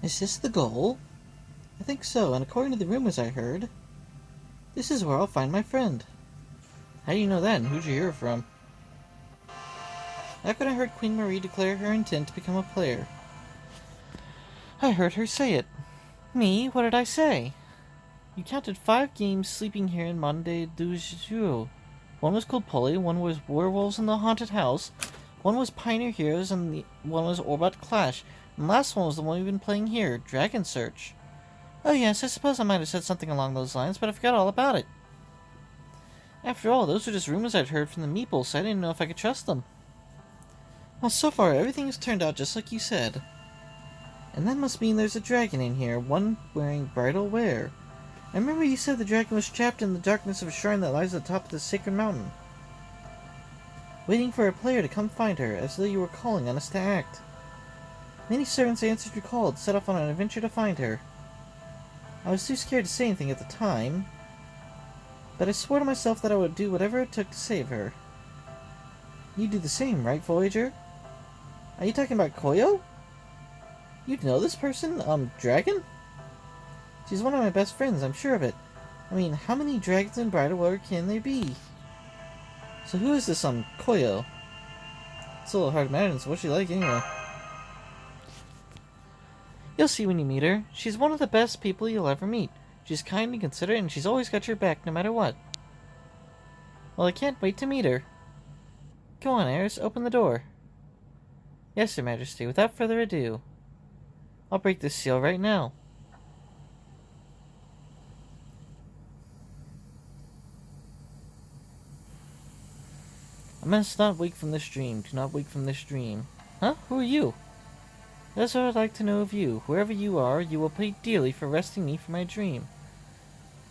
Is this the goal? I think so, and according to the rumors I heard, this is where I'll find my friend. How do you know that, and who'd you hear it from? Back when I heard Queen Marie declare her intent to become a player, I heard her say it. Me? What did I say? You counted 5 games sleeping here in Monde du Jour. One was called Polly, one was Werewolves in the Haunted House, one was Pioneer Heroes, and the one was Orbot Clash. And the last one was the one we've been playing here, Dragon Search. Oh yes, I suppose I might have said something along those lines, but I forgot all about it. After all, those were just rumors I'd heard from the meeples, so I didn't know if I could trust them. Well, so far everything has turned out just like you said. And that must mean there's a dragon in here, one wearing bridal wear. I remember you said the dragon was trapped in the darkness of a shrine that lies at the top of the sacred mountain, waiting for a player to come find her, as though you were calling on us to act. Many servants answered your call to set off on an adventure to find her. I was too scared to say anything at the time, but I swore to myself that I would do whatever it took to save her. You do the same, right, Voyager? Are you talking about Koyo? You know this person, Dragon? She's one of my best friends, I'm sure of it. I mean, how many dragons in Bridlewater can there be? So who is this, Koyo? It's a little hard to imagine, so what's she like anyway? You'll see when you meet her. She's one of the best people you'll ever meet. She's kind and considerate, and she's always got your back, no matter what. Well, I can't wait to meet her. Go on, Eris, open the door. Yes, Your Majesty, without further ado. I'll break this seal right now. I must not wake from this dream. Do not wake from this dream. Huh? Who are you? That's what I'd like to know of you. Whoever you are, you will pay dearly for arresting me from my dream.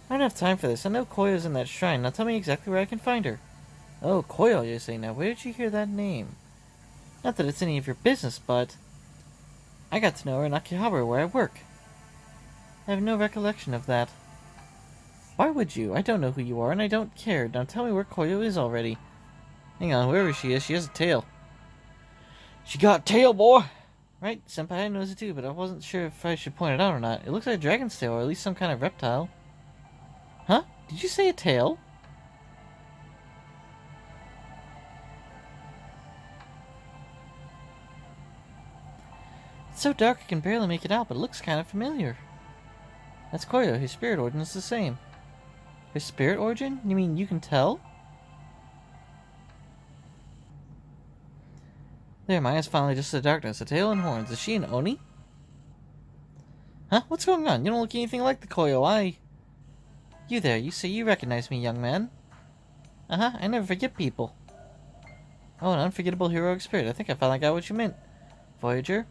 I don't have time for this. I know Koyo's in that shrine. Now tell me exactly where I can find her. Oh, Koyo, you say. Now, where did you hear that name? Not that it's any of your business, but I got to know her in Akihabara, where I work. I have no recollection of that. Why would you? I don't know who you are, and I don't care. Now tell me where Koyo is already. Hang on, whoever she is, she has a tail. She got a tail, boy! Right, Senpai knows it too, but I wasn't sure if I should point it out or not. It looks like a dragon's tail, or at least some kind of reptile. Huh? Did you say a tail? It's so dark I can barely make it out, but it looks kind of familiar. That's Koyo. His spirit origin is the same. His spirit origin? You mean you can tell? There, my eyes finally just the darkness. A tail and horns. Is she an Oni? Huh? What's going on? You don't look anything like the Koyo I... You there, you say you recognize me, young man. Uh-huh, I never forget people. Oh, an unforgettable heroic spirit. I think I finally got what you meant. Voyager?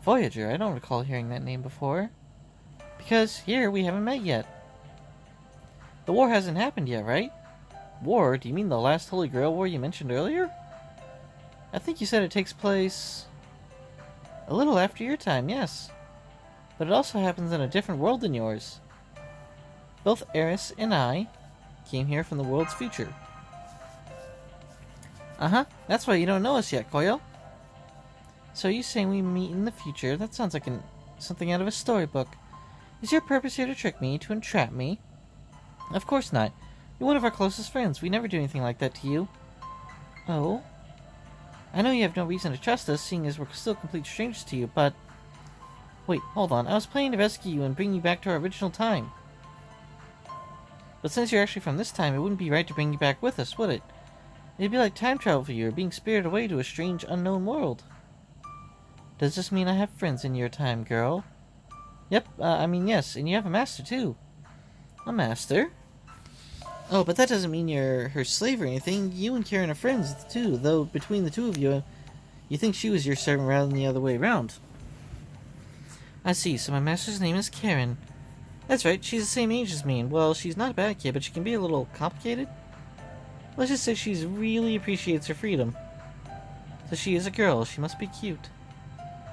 Voyager? I don't recall hearing that name before. Because here we haven't met yet. The war hasn't happened yet, right? War? Do you mean the last Holy Grail war you mentioned earlier? I think you said it takes place a little after your time, yes. But it also happens in a different world than yours. Both Eris and I came here from the world's future. Uh-huh, that's why you don't know us yet, Koyo. So you saying we meet in the future? That sounds like something out of a storybook. Is your purpose here to trick me, to entrap me? Of course not. You're one of our closest friends. We never do anything like that to you. Oh? I know you have no reason to trust us, seeing as we're still complete strangers to you, but... Wait, hold on. I was planning to rescue you and bring you back to our original time. But since you're actually from this time, it wouldn't be right to bring you back with us, would it? It'd be like time travel for you, or being spirited away to a strange, unknown world. Does this mean I have friends in your time, girl? Yep, I mean yes, and you have a master, too. A master? Oh, but that doesn't mean you're her slave or anything. You and Karen are friends, too, though between the two of you, you think she was your servant rather than the other way around. I see, so my master's name is Karen. That's right, she's the same age as me, and well, she's not a bad kid, but she can be a little complicated. Let's just say she really appreciates her freedom. So she is a girl, she must be cute.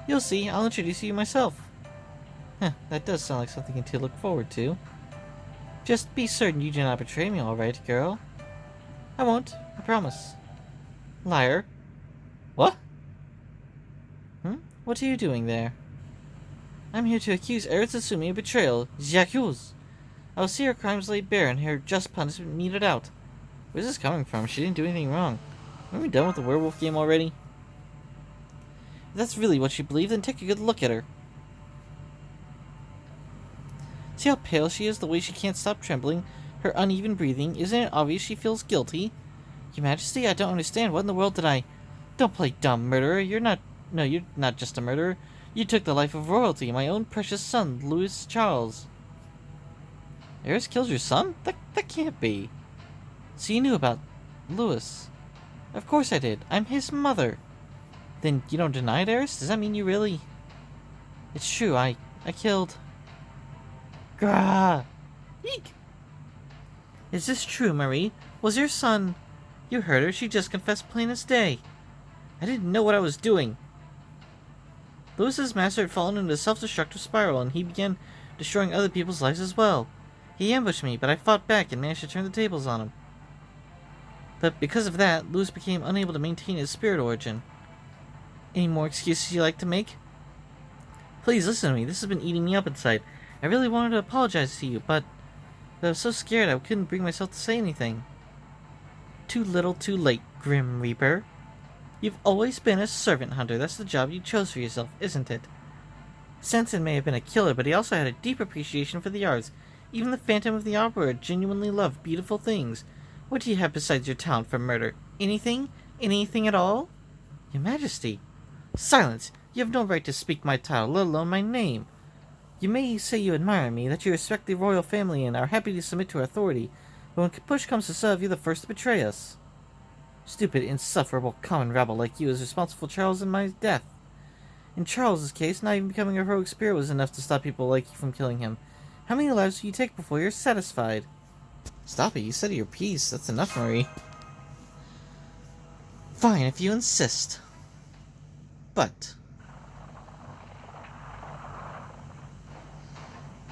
You'll see, I'll introduce you myself. Huh, that does sound like something to look forward to. Just be certain you do not betray me, alright, girl? I won't, I promise. Liar. What? What are you doing there? I'm here to accuse Eris Asumi of betrayal. J'accuse. I will see her crimes laid bare and her just punishment meted out. Where's this coming from? She didn't do anything wrong. Aren't we done with the werewolf game already? If that's really what she believed, then take a good look at her. See how pale she is, the way she can't stop trembling, her uneven breathing. Isn't it obvious she feels guilty? Your Majesty, I don't understand. What in the world did I... Don't play dumb, murderer. You're not just a murderer. You took the life of royalty, my own precious son, Louis Charles. Eris killed your son? That can't be. So you knew about Louis? Of course I did. I'm his mother. Then you don't deny it, Eris? Does that mean you really... It's true, I killed... Grah! Eek! Is this true, Marie? Was your son... You heard her, she just confessed plain as day. I didn't know what I was doing. Louis's master had fallen into a self-destructive spiral, and he began destroying other people's lives as well. He ambushed me, but I fought back and managed to turn the tables on him. But because of that, Louis became unable to maintain his spirit origin. Any more excuses you like to make? Please listen to me, this has been eating me up inside. I really wanted to apologize to you, but I was so scared I couldn't bring myself to say anything. Too little too late, Grim Reaper. You've always been a servant hunter. That's the job you chose for yourself, isn't it? Sanson may have been a killer, but he also had a deep appreciation for the arts. Even the Phantom of the Opera genuinely loved beautiful things. What do you have besides your talent for murder? Anything? Anything at all? Your Majesty. Silence! You have no right to speak my title, let alone my name. You may say you admire me, that you respect the royal family and are happy to submit to our authority, but when push comes to shove, you're the first to betray us. Stupid, insufferable, common rabble like you is responsible for Charles and my death. In Charles's case, not even becoming a heroic spirit was enough to stop people like you from killing him. How many lives will you take before you're satisfied? Stop it, you said your piece. That's enough, Marie. Fine, if you insist. But...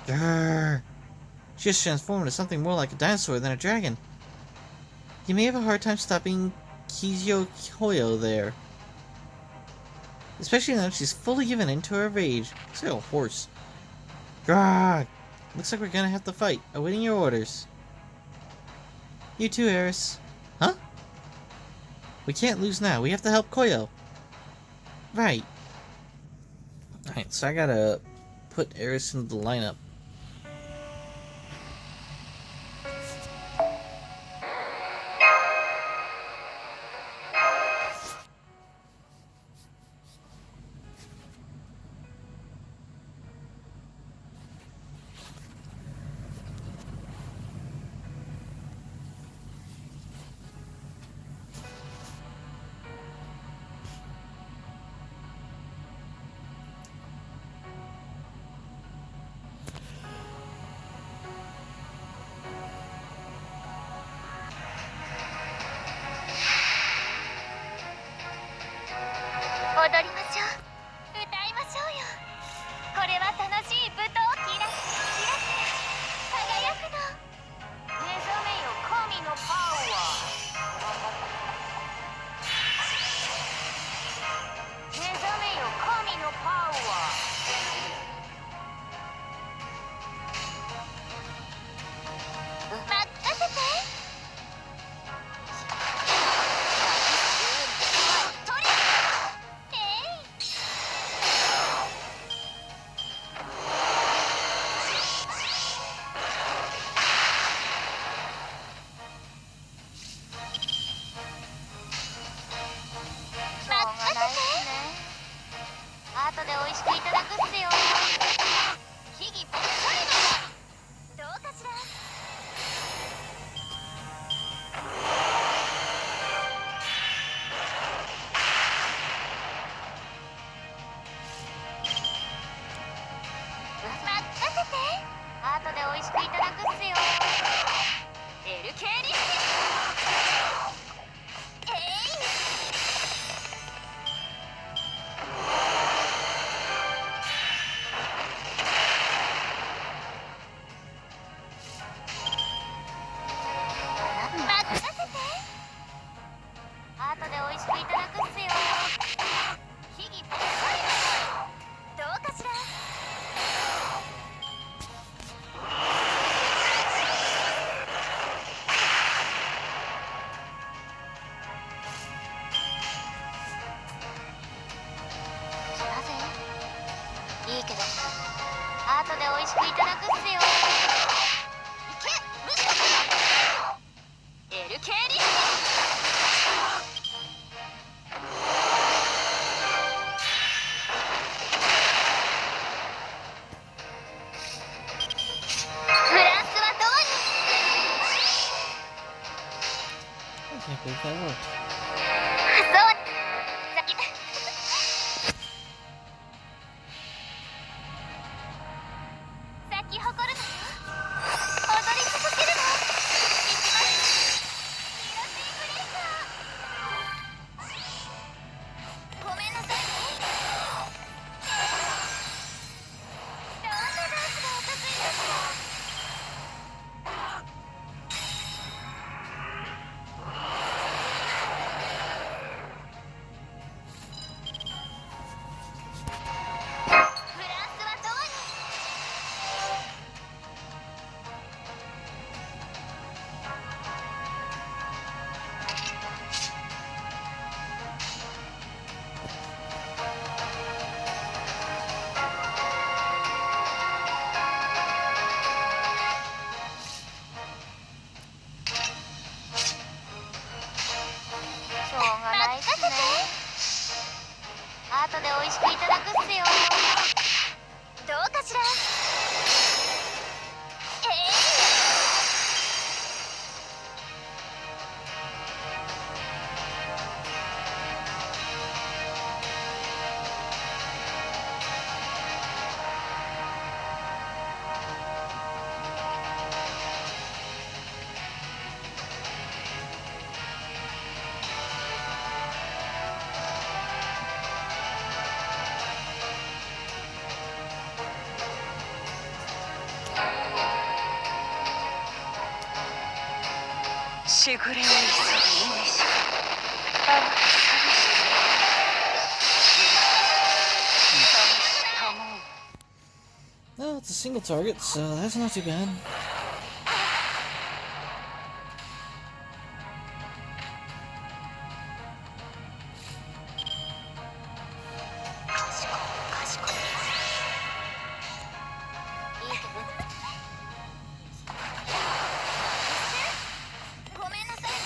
Grrr. She just transformed into something more like a dinosaur than a dragon. You may have a hard time stopping Kijo Hoyo there. Especially now that she's fully given in to her rage. It's like a horse. Grrr! Looks like we're gonna have to fight. Awaiting your orders. You too, Eris. Huh? We can't lose now. We have to help Koyo. Right. Alright, so I gotta put Eris into the lineup. いいけど後で美味しくいただくっすよ。いけ無視LK リフランスはどうに I can't believe that worked. そう先咲き誇るのよ。踊り続けるの。一番ヒロシーフレーカー。ごめんなさいね。どんなダンスがお得意ですか。フランスはどうに しょうがないっすね。後で美味しくいただくっすよ。どうかしら。しぐれおいしそうにしあ寂したもん No, it's a single target, so that's not too bad. 賢いいいけどごめんなさいね。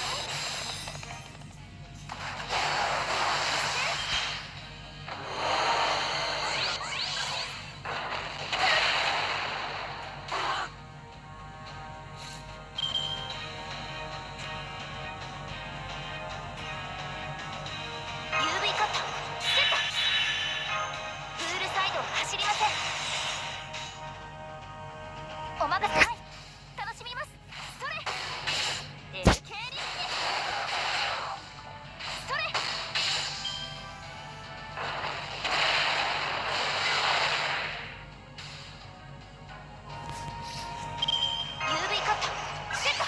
UV カットセット。プールサイドを走りません。お任せはい楽しみます。それ LK リスケそれ UV カットセット。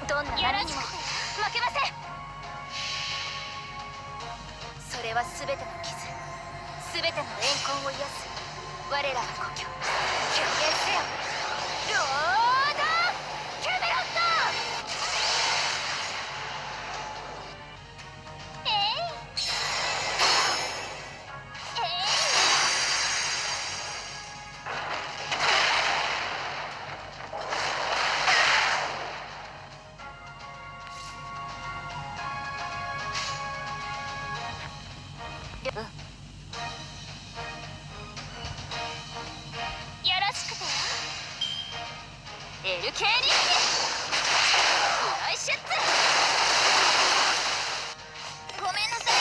どんな波にも負けません。それは全ての傷全ての怨恨を癒す我らの故郷。表現せよロードキャメロット。えいよろしくてよ LK リスケフライシュッツ。ごめんなさい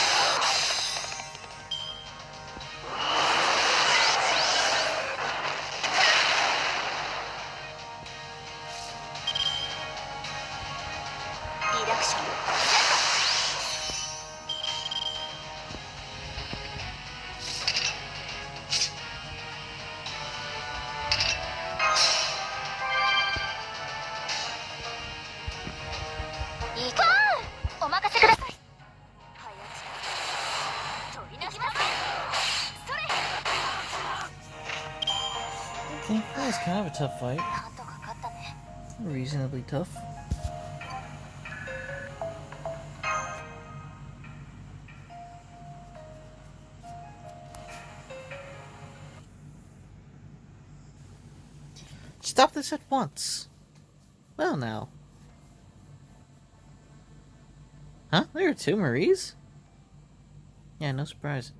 リダクションセット。いいかお任せください。早く取り出します。それ Okay, that was kind of a tough fight. なんとか勝ったね。 Reasonably tough. Stop this at once. Well, now. Huh? There are two Maries? Yeah, no surprise.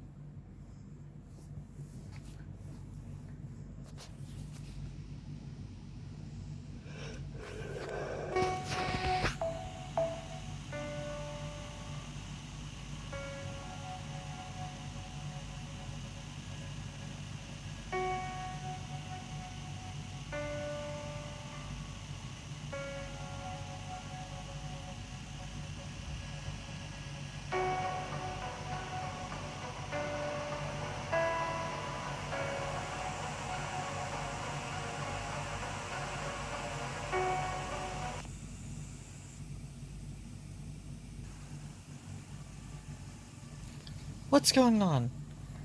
What's going on?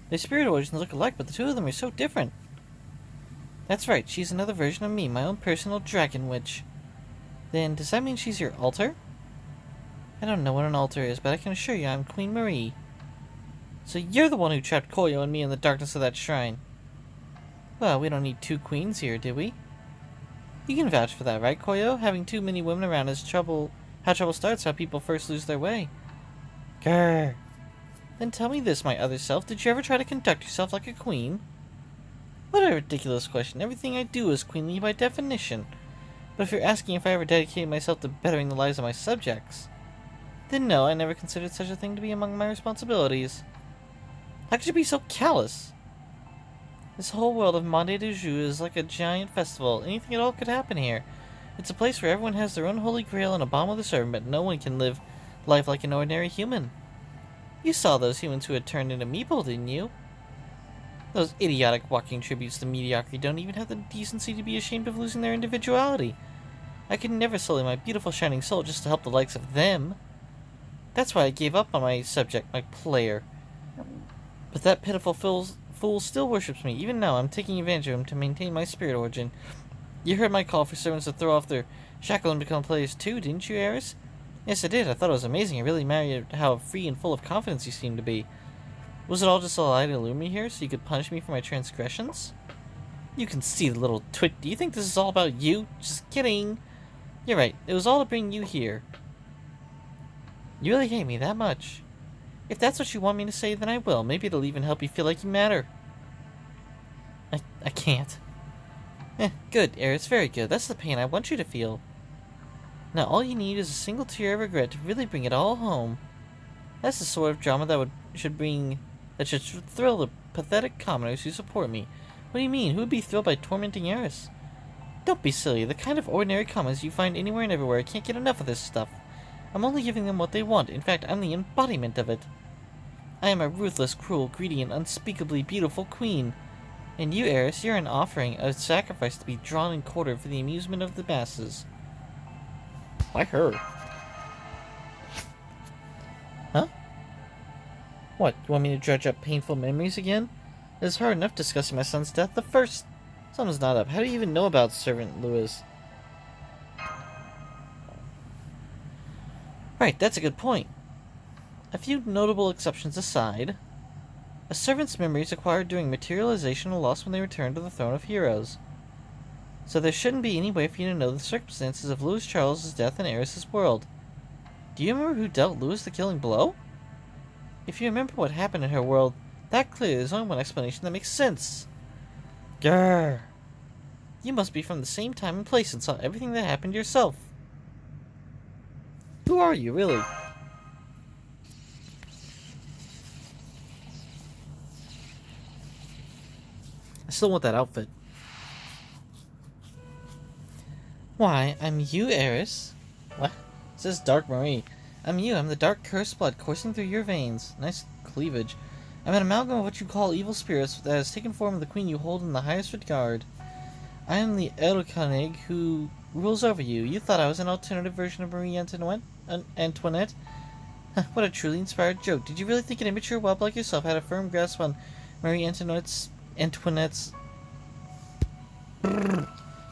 Their spirit origins look alike, but the two of them are so different. That's right, she's another version of me, my own personal dragon witch. Then, does that mean she's your altar? I don't know what an altar is, but I can assure you I'm Queen Marie. So you're the one who trapped Koyo and me in the darkness of that shrine. Well, we don't need two queens here, do we? You can vouch for that, right, Koyo? Having too many women around is trouble. How trouble starts, how people first lose their way. Grr. Then tell me this, my other self. Did you ever try to conduct yourself like a queen? What a ridiculous question. Everything I do is queenly by definition. But if you're asking if I ever dedicated myself to bettering the lives of my subjects, then no, I never considered such a thing to be among my responsibilities. How could you be so callous? This whole world of Monde de Jeu is like a giant festival. Anything at all could happen here. It's a place where everyone has their own holy grail and a bomb of the servant, but no one can live life like an ordinary human. You saw those humans who had turned into meeple, didn't you? Those idiotic walking tributes to mediocrity don't even have the decency to be ashamed of losing their individuality. I could never sully my beautiful shining soul just to help the likes of them. That's why I gave up on my subject, my player. But that pitiful fool still worships me. Even now, I'm taking advantage of him to maintain my spirit origin. You heard my call for servants to throw off their shackle and become players too, didn't you, Eris? Yes, I did. I thought it was amazing. It really mattered how free and full of confidence you seemed to be. Was it all just a lie to lure me here so you could punish me for my transgressions? You can see the little twit. Do you think this is all about you? Just kidding. You're right. It was all to bring you here. You really hate me that much. If that's what you want me to say, then I will. Maybe it'll even help you feel like you matter. I can't. Good, Eris. Very good. That's the pain I want you to feel. Now all you need is a single tear of regret to really bring it all home. That's the sort of drama that should thrill the pathetic commoners who support me. What do you mean? Who would be thrilled by tormenting Eris? Don't be silly. The kind of ordinary commoners you find anywhere and everywhere can't get enough of this stuff. I'm only giving them what they want. In fact, I'm the embodiment of it. I am a ruthless, cruel, greedy, and unspeakably beautiful queen. And you, Eris, you're an offering, a sacrifice to be drawn and quartered for the amusement of the masses. Like her. Huh? What, you want me to dredge up painful memories again? It's hard enough discussing my son's death. The first... Something's not up. How do you even know about Servant Lewis? Right, that's a good point. A few notable exceptions aside, a servant's memories acquired during materialization are lost when they return to the Throne of Heroes. So there shouldn't be any way for you to know the circumstances of Louis Charles' death in Eris' world. Do you remember who dealt Louis the killing blow? If you remember what happened in her world, that clearly is only one explanation that makes sense. Grrr. You must be from the same time and place and saw everything that happened yourself. Who are you, really? I still want that outfit. Why, I'm you, Eris. What? It says Dark Marie. I'm you. I'm the dark cursed blood coursing through your veins. Nice cleavage. I'm an amalgam of what you call evil spirits that has taken form of the queen you hold in the highest regard. I am the Erlkönig who rules over you. You thought I was an alternative version of Marie Antoinette? What a truly inspired joke. Did you really think an immature whelp like yourself had a firm grasp on Marie Antoinette's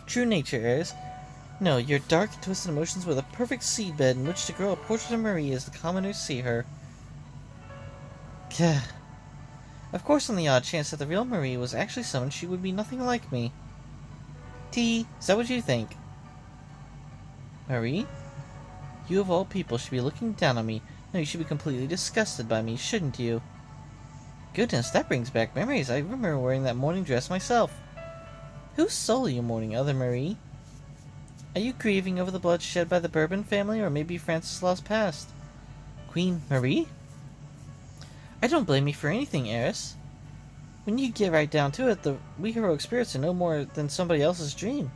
true nature, Eris? No, your dark and twisted emotions were the perfect seedbed in which to grow a portrait of Marie as the commoners see her. Gah. Of course, on the odd chance that the real Marie was actually someone, she would be nothing like me. T, is that what you think? Marie? You of all people should be looking down on me. No, you should be completely disgusted by me, shouldn't you? Goodness, that brings back memories. I remember wearing that morning dress myself. Whose soul are you mourning, other Marie? Are you grieving over the blood shed by the Bourbon family, or maybe Francesla's past? Queen Marie? I don't blame you for anything, Eris. When you get right down to it, we heroic spirits are no more than somebody else's dream.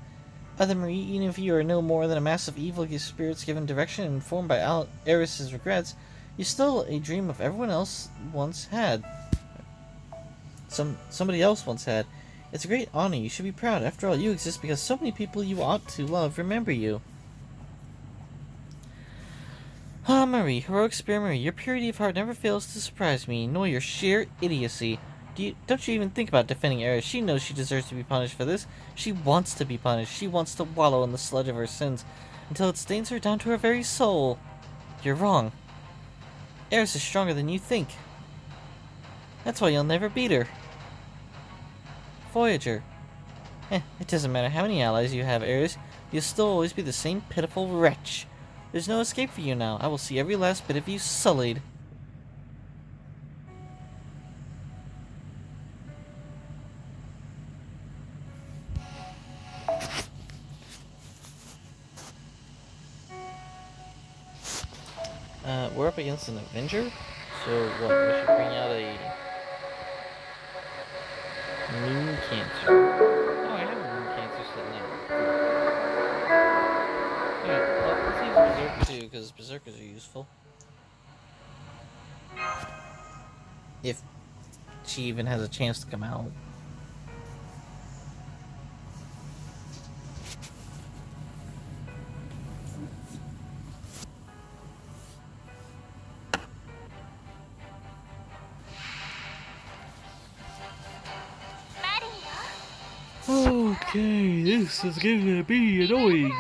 Other Marie, even if you are no more than a mass of evil spirits given direction and informed by Eris's regrets, you're still a dream of everyone else once had. Somebody else once had. It's a great honor. You should be proud. After all, you exist because so many people you ought to love remember you. Ah, Marie, heroic spirit Marie, your purity of heart never fails to surprise me, nor your sheer idiocy. Don't you even think about defending Eris. She knows she deserves to be punished for this. She wants to be punished. She wants to wallow in the sludge of her sins until it stains her down to her very soul. You're wrong. Eris is stronger than you think. That's why you'll never beat her. Voyager. It doesn't matter how many allies you have, Eris. You'll still always be the same pitiful wretch. There's no escape for you now. I will see every last bit of you sullied. We're up against an Avenger, so what, we should bring out a Moon Cancer. Oh, I have a Moon Cancer sitting there. Alright, well, let's use Berserker too, because Berserkers are useful. If she even has a chance to come out. Okay, this is gonna be annoying.